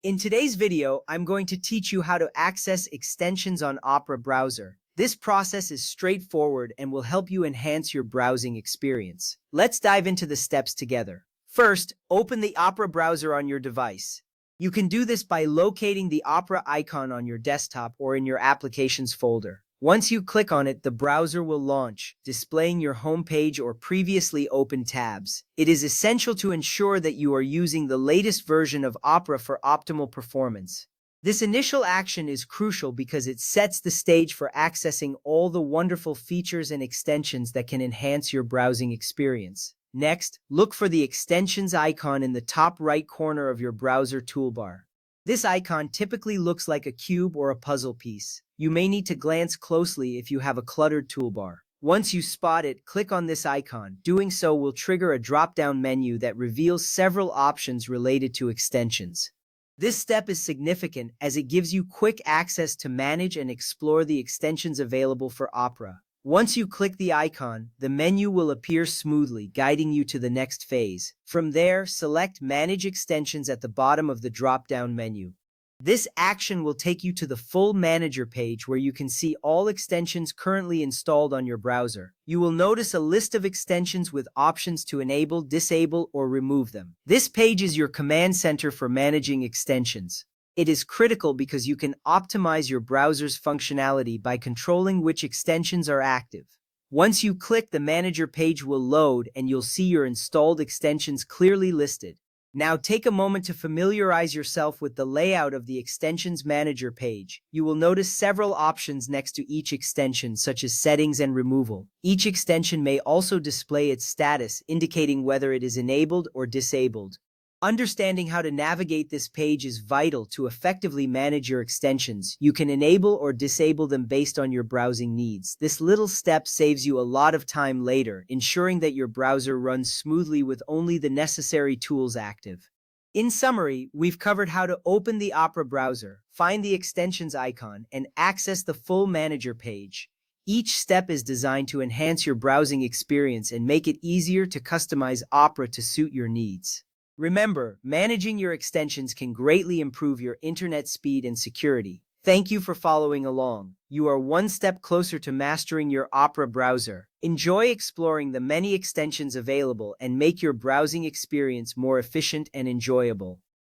In today's video, I'm going to teach you how to access extensions on Opera browser. This process is straightforward and will help you enhance your browsing experience. Let's dive into the steps together. First, open the Opera browser on your device. You can do this by locating the Opera icon on your desktop or in your Applications folder. Once you click on it, the browser will launch, displaying your home page or previously opened tabs. It is essential to ensure that you are using the latest version of Opera for optimal performance. This initial action is crucial because it sets the stage for accessing all the wonderful features and extensions that can enhance your browsing experience. Next, look for the extensions icon in the top right corner of your browser toolbar. This icon typically looks like a cube or a puzzle piece. You may need to glance closely if you have a cluttered toolbar. Once you spot it, click on this icon. Doing so will trigger a drop-down menu that reveals several options related to extensions. This step is significant as it gives you quick access to manage and explore the extensions available for Opera. Once you click the icon, the menu will appear smoothly, guiding you to the next phase. From there, select Manage Extensions at the bottom of the drop-down menu. This action will take you to the full Manager page where you can see all extensions currently installed on your browser. You will notice a list of extensions with options to enable, disable, or remove them. This page is your command center for managing extensions. It is critical because you can optimize your browser's functionality by controlling which extensions are active. Once you click, the Manager page will load and you'll see your installed extensions clearly listed. Now take a moment to familiarize yourself with the layout of the Extensions Manager page. You will notice several options next to each extension, such as settings and removal. Each extension may also display its status, indicating whether it is enabled or disabled. Understanding how to navigate this page is vital to effectively manage your extensions. You can enable or disable them based on your browsing needs. This little step saves you a lot of time later, ensuring that your browser runs smoothly with only the necessary tools active. In summary, we've covered how to open the Opera browser, find the extensions icon, and access the full Manager page. Each step is designed to enhance your browsing experience and make it easier to customize Opera to suit your needs. Remember, managing your extensions can greatly improve your internet speed and security. Thank you for following along. You are one step closer to mastering your Opera browser. Enjoy exploring the many extensions available and make your browsing experience more efficient and enjoyable.